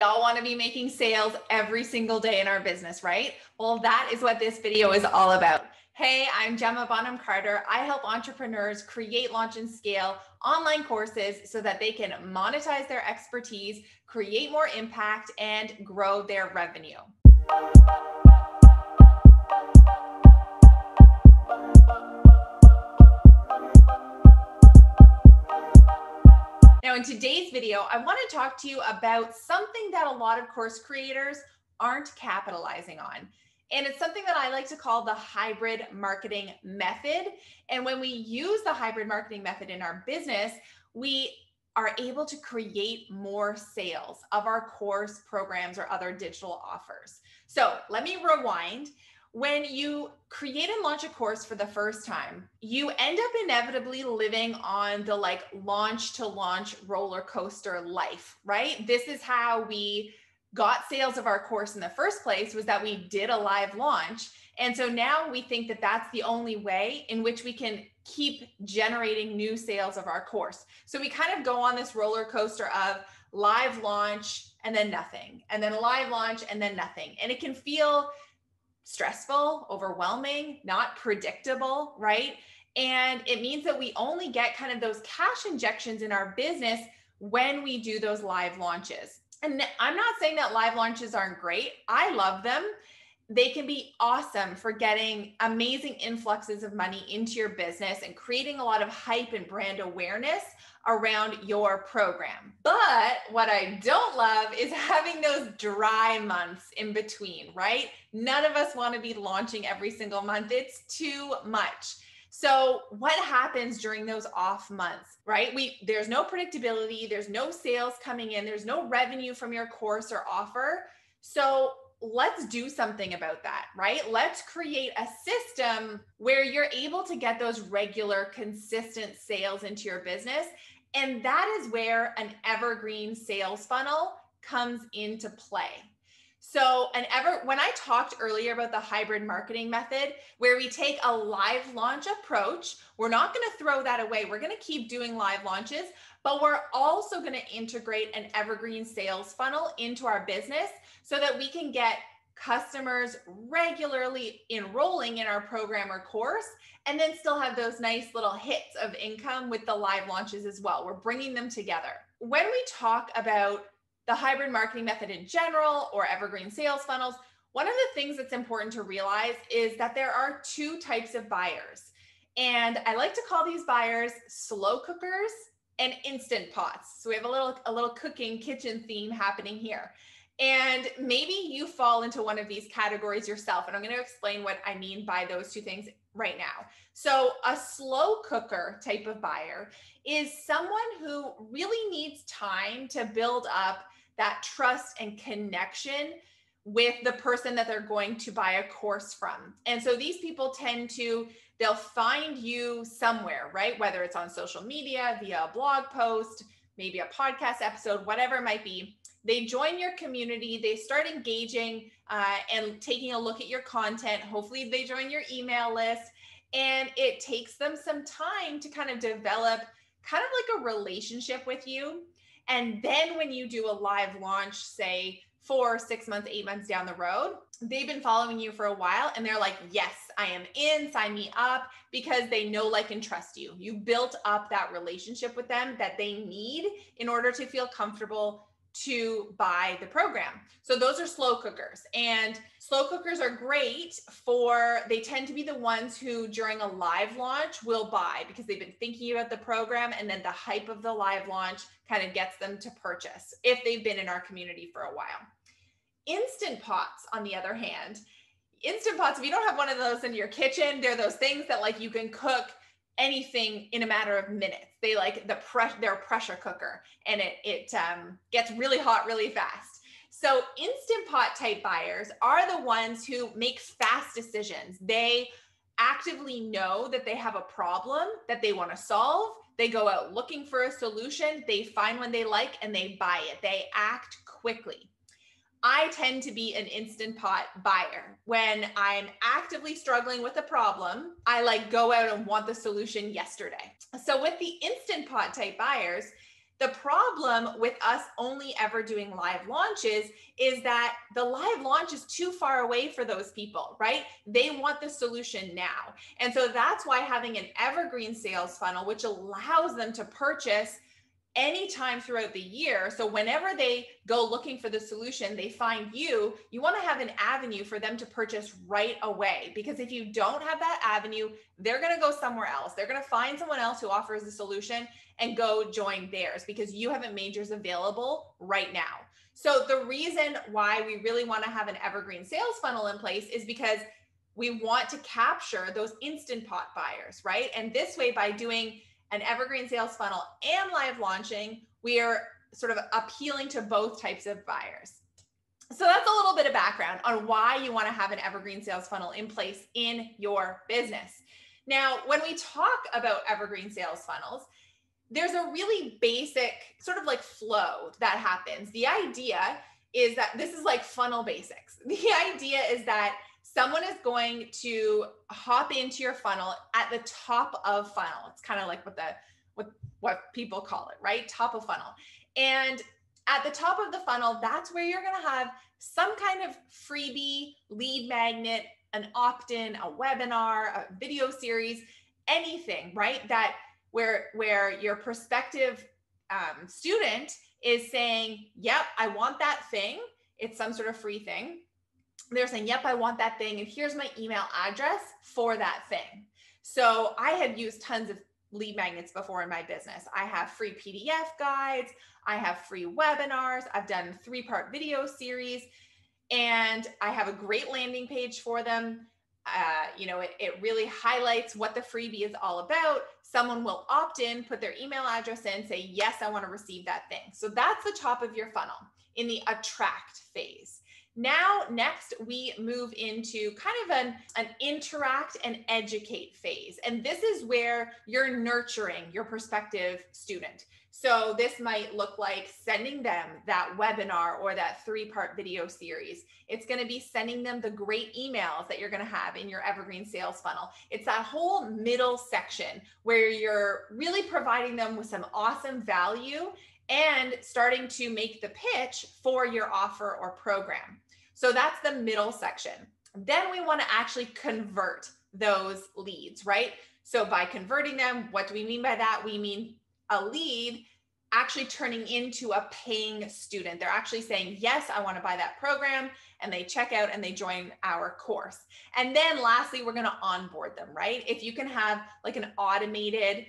We all want to be making sales every single day in our business, right? Well, that is what this video is all about. Hey, I'm Gemma Bonham-Carter. I help entrepreneurs create, launch, and scale online courses so that they can monetize their expertise, create more impact, and grow their revenue. Now, in today's video, I want to talk to you about something that a lot of course creators aren't capitalizing on. And it's something that I like to call the hybrid marketing method. And when we use the hybrid marketing method in our business, we are able to create more sales of our course, programs, or other digital offers. So let me rewind. When you create and launch a course for the first time, you end up inevitably living on the launch to launch roller coaster life, right? This is how we got sales of our course in the first place, was that we did a live launch. And so now we think that that's the only way in which we can keep generating new sales of our course. So we kind of go on this roller coaster of live launch and then nothing, and then live launch and then nothing. And it can feel stressful, overwhelming, not predictable, right? And it means that we only get kind of those cash injections in our business when we do those live launches. And I'm not saying that live launches aren't great. I love them. They can be awesome for getting amazing influxes of money into your business and creating a lot of hype and brand awareness around your program. But what I don't love is having those dry months in between, right? None of us want to be launching every single month. It's too much. So what happens during those off months, right? There's no predictability, there's no sales coming in, there's no revenue from your course or offer. So let's do something about that, right? Let's create a system where you're able to get those regular, consistent sales into your business. And that is where an evergreen sales funnel comes into play. So when I talked earlier about the hybrid marketing method, where we take a live launch approach, we're not going to throw that away. We're going to keep doing live launches, but we're also going to integrate an evergreen sales funnel into our business so that we can get customers regularly enrolling in our program or course, and then still have those nice little hits of income with the live launches as well. We're bringing them together. When we talk about the hybrid marketing method in general, or evergreen sales funnels, one of the things that's important to realize is that there are two types of buyers. And I like to call these buyers slow cookers and instant pots. So we have a little cooking kitchen theme happening here. And maybe you fall into one of these categories yourself. And I'm going to explain what I mean by those two things right now. So a slow cooker type of buyer is someone who really needs time to build up that trust and connection with the person that they're going to buy a course from. And so these people they'll find you somewhere, right? Whether it's on social media, via a blog post, maybe a podcast episode, whatever it might be. They join your community, they start engaging and taking a look at your content. Hopefully they join your email list, and it takes them some time to kind of develop kind of like a relationship with you. And then when you do a live launch, say 4, 6 months, 8 months down the road, they've been following you for a while and they're like, yes, I am in, sign me up, because they know, like, and trust you. You built up that relationship with them that they need in order to feel comfortable to buy the program. So those are slow cookers, and slow cookers are great they tend to be the ones who during a live launch will buy because they've been thinking about the program, and then the hype of the live launch kind of gets them to purchase if they've been in our community for a while. Instant pots, on the other hand, if you don't have one of those in your kitchen, they're those things that you can cook anything in a matter of minutes. They're a pressure cooker, and it gets really hot really fast. So instant pot type buyers are the ones who make fast decisions. They actively know that they have a problem that they want to solve. They go out looking for a solution. They find one they like and they buy it. They act quickly. I tend to be an instant pot buyer. When I'm actively struggling with a problem, I go out and want the solution yesterday. So with the instant pot type buyers, The problem with us only ever doing live launches is that the live launch is too far away for those people, right? They want the solution now. And so that's why having an evergreen sales funnel, which allows them to purchase anytime throughout the year. So whenever they go looking for the solution, they find you, you want to have an avenue for them to purchase right away. Because if you don't have that avenue, they're going to go somewhere else. They're going to find someone else who offers the solution and go join theirs because you haven't made yours available right now. So the reason why we really want to have an evergreen sales funnel in place is because we want to capture those instant pot buyers, right? And this way, by doing an evergreen sales funnel and live launching, we are sort of appealing to both types of buyers. So that's a little bit of background on why you want to have an evergreen sales funnel in place in your business. Now, when we talk about evergreen sales funnels, there's a really basic sort of like flow that happens. The idea is that this is like funnel basics. The idea is that someone is going to hop into your funnel at the top of funnel. It's kind of like what people call it, right? Top of funnel. And at the top of the funnel, that's where you're going to have some kind of freebie, lead magnet, an opt-in, a webinar, a video series, anything, right? That where your prospective student is saying, yep, I want that thing. It's some sort of free thing. They're saying, yep, I want that thing. And here's my email address for that thing. So I have used tons of lead magnets before in my business. I have free PDF guides. I have free webinars. I've done 3-part video series, and I have a great landing page for them. It really highlights what the freebie is all about. Someone will opt in, put their email address in, say, yes, I want to receive that thing. So that's the top of your funnel in the attract phase. Now, next, we move into kind of an interact and educate phase. And this is where you're nurturing your prospective student. So this might look like sending them that webinar or that 3-part video series. It's going to be sending them the great emails that you're going to have in your evergreen sales funnel. It's that whole middle section where you're really providing them with some awesome value and starting to make the pitch for your offer or program. So that's the middle section. Then we want to actually convert those leads, right? So by converting them, what do we mean by that? We mean a lead actually turning into a paying student. They're actually saying, yes, I want to buy that program, and they check out and they join our course. And then lastly, we're going to onboard them, right? If you can have like an automated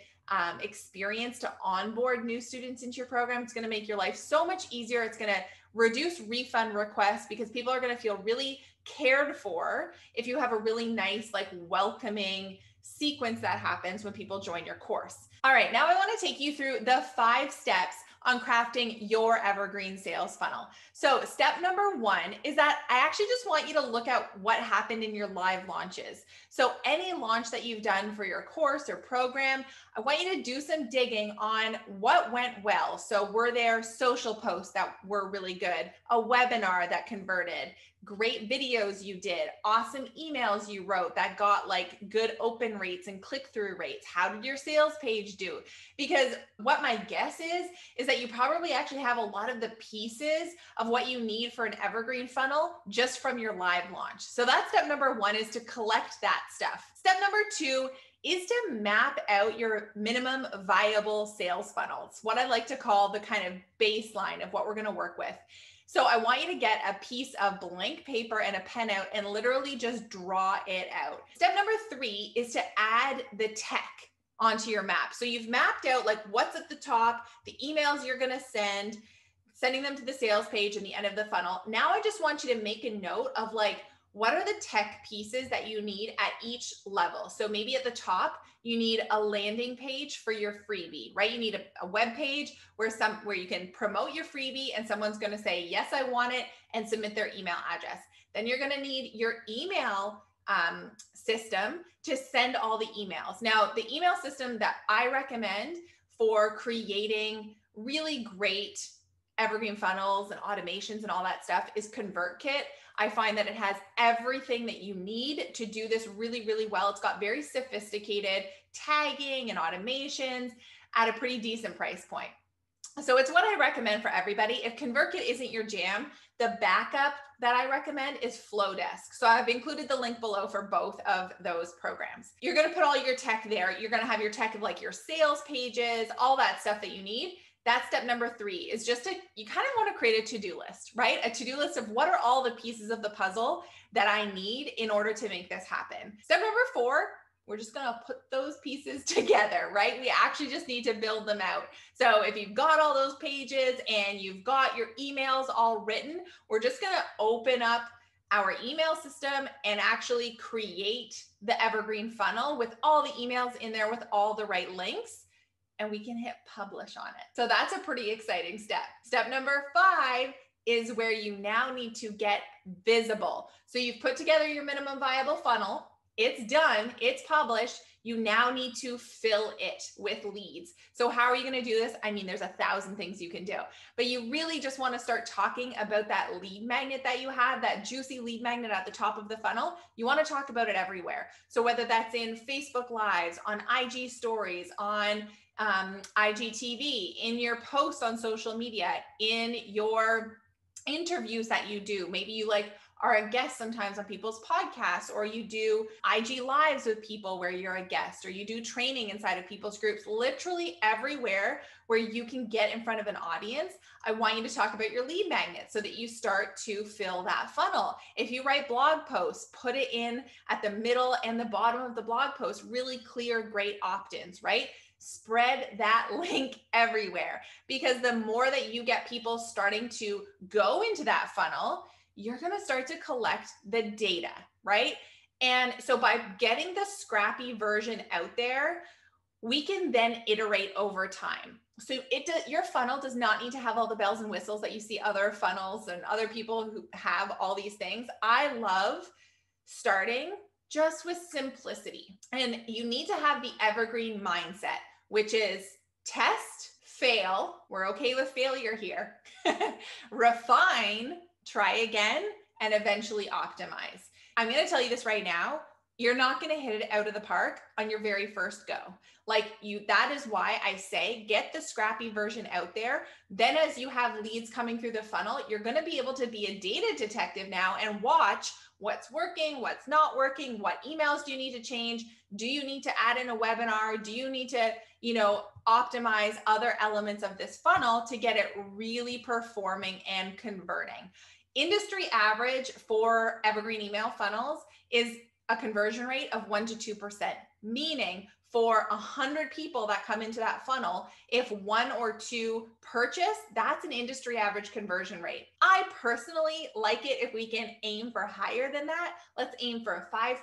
experience to onboard new students into your program, it's going to make your life so much easier. It's going to reduce refund requests because people are going to feel really cared for if you have a really nice, like welcoming sequence that happens when people join your course. All right, now I want to take you through the 5 steps on crafting your evergreen sales funnel. So step number 1 is that I actually just want you to look at what happened in your live launches. So any launch that you've done for your course or program, I want you to do some digging on what went well. So were there social posts that were really good, a webinar that converted, great videos you did, awesome emails you wrote that got like good open rates and click-through rates? How did your sales page do? Because what my guess is that you probably actually have a lot of the pieces of what you need for an evergreen funnel just from your live launch. So that's step number 1, is to collect that stuff. Step number 2 is to map out your minimum viable sales funnels, what I like to call the kind of baseline of what we're going to work with. So I want you to get a piece of blank paper and a pen out and literally just draw it out. Step number 3 is to add the tech onto your map. So you've mapped out like what's at the top, the emails you're going to sending them to the sales page and the end of the funnel. Now I just want you to make a note of like, what are the tech pieces that you need at each level? So maybe at the top, you need a landing page for your freebie, right? You need a web page where you can promote your freebie and someone's going to say, yes, I want it, and submit their email address. Then you're going to need your email system to send all the emails. Now, the email system that I recommend for creating really great evergreen funnels and automations and all that stuff is ConvertKit. I find that it has everything that you need to do this really, really well. It's got very sophisticated tagging and automations at a pretty decent price point. So it's what I recommend for everybody. If ConvertKit isn't your jam, the backup that I recommend is Flowdesk. So I've included the link below for both of those programs. You're going to put all your tech there. You're going to have your tech of like your sales pages, all that stuff that you need. That's step number 3, is just you kind of want to create a to-do list, right? A to-do list of what are all the pieces of the puzzle that I need in order to make this happen. Step number 4, we're just going to put those pieces together, right? We actually just need to build them out. So if you've got all those pages and you've got your emails all written, we're just going to open up our email system and actually create the Evergreen funnel with all the emails in there with all the right links, and we can hit publish on it. So that's a pretty exciting step. Step number 5 is where you now need to get visible. So you've put together your minimum viable funnel. It's done, it's published. You now need to fill it with leads. So how are you going to do this? I mean, there's 1,000 things you can do, but you really just want to start talking about that lead magnet that you have, that juicy lead magnet at the top of the funnel. You want to talk about it everywhere. So whether that's in Facebook Lives, on IG stories, on IGTV, in your posts on social media, in your interviews that you do. Maybe you are a guest sometimes on people's podcasts, or you do IG lives with people where you're a guest, or you do training inside of people's groups. Literally everywhere where you can get in front of an audience, I want you to talk about your lead magnet so that you start to fill that funnel. If you write blog posts, put it in at the middle and the bottom of the blog post, really clear, great opt-ins, right? Spread that link everywhere, because the more that you get people starting to go into that funnel, you're going to start to collect the data, right? And so by getting the scrappy version out there, we can then iterate over time. So your funnel does not need to have all the bells and whistles that you see other funnels and other people who have all these things. I love starting just with simplicity. And you need to have the evergreen mindset, which is test, fail. We're okay with failure here. Refine, try again, and eventually optimize. I'm going to tell you this right now. You're not going to hit it out of the park on your very first go. That is why I say get the scrappy version out there. Then as you have leads coming through the funnel, you're going to be able to be a data detective now and watch what's working, what's not working, what emails do you need to change? Do you need to add in a webinar? Do you need to, optimize other elements of this funnel to get it really performing and converting? Industry average for evergreen email funnels is a conversion rate of 1% to 2%, meaning for 100 people that come into that funnel, if 1 or 2 purchase, that's an industry average conversion rate. I personally like it if we can aim for higher than that. Let's aim for 5%.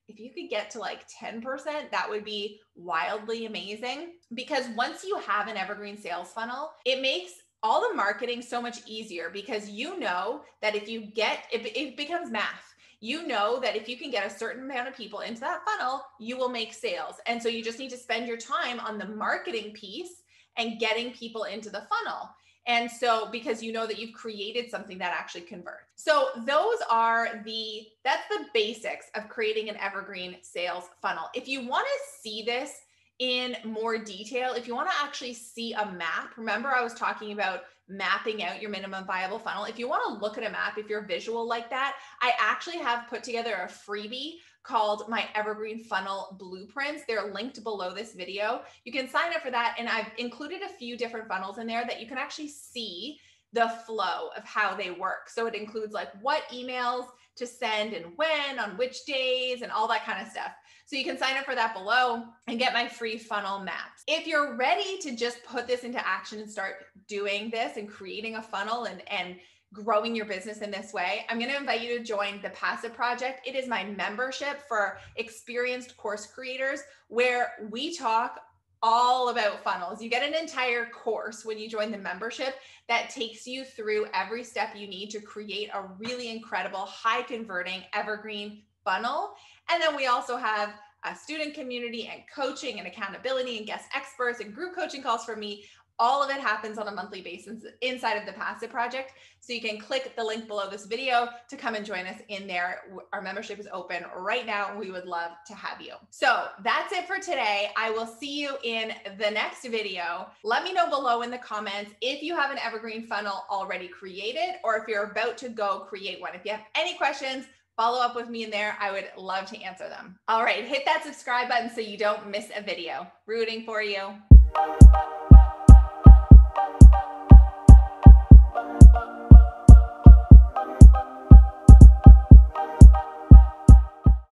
If you could get to 10%, that would be wildly amazing, because once you have an evergreen sales funnel, it makes all the marketing so much easier, because you know that if you get, it becomes math. You know that if you can get a certain amount of people into that funnel, you will make sales. And so you just need to spend your time on the marketing piece and getting people into the funnel. And so, because you know that you've created something that actually converts. So that's the basics of creating an evergreen sales funnel. If you want to see this in more detail, if you want to actually see a map, remember I was talking about mapping out your minimum viable funnel. If you want to look at a map, if you're visual like that, I actually have put together a freebie called my Evergreen Funnel Blueprints. They're linked below this video. You can sign up for that. And I've included a few different funnels in there that you can actually see the flow of how they work. So it includes what emails to send and when, on which days, and all that kind of stuff. So you can sign up for that below and get my free funnel maps. If you're ready to just put this into action and start doing this and creating a funnel and growing your business in this way, I'm going to invite you to join the Passive Project. It is my membership for experienced course creators where we talk all about funnels. You get an entire course when you join the membership that takes you through every step you need to create a really incredible, high converting evergreen funnel. And then we also have a student community and coaching and accountability and guest experts and group coaching calls from me, All of it happens on a monthly basis inside of the Passive Project. So you can click the link below this video to come and join us in there. Our membership is open right now, and we would love to have you. So that's it for today. I will see you in the next video. Let me know below in the comments if you have an Evergreen funnel already created, or if you're about to go create one. If you have any questions, follow up with me in there. I would love to answer them. All right, hit that subscribe button so you don't miss a video. Rooting for you.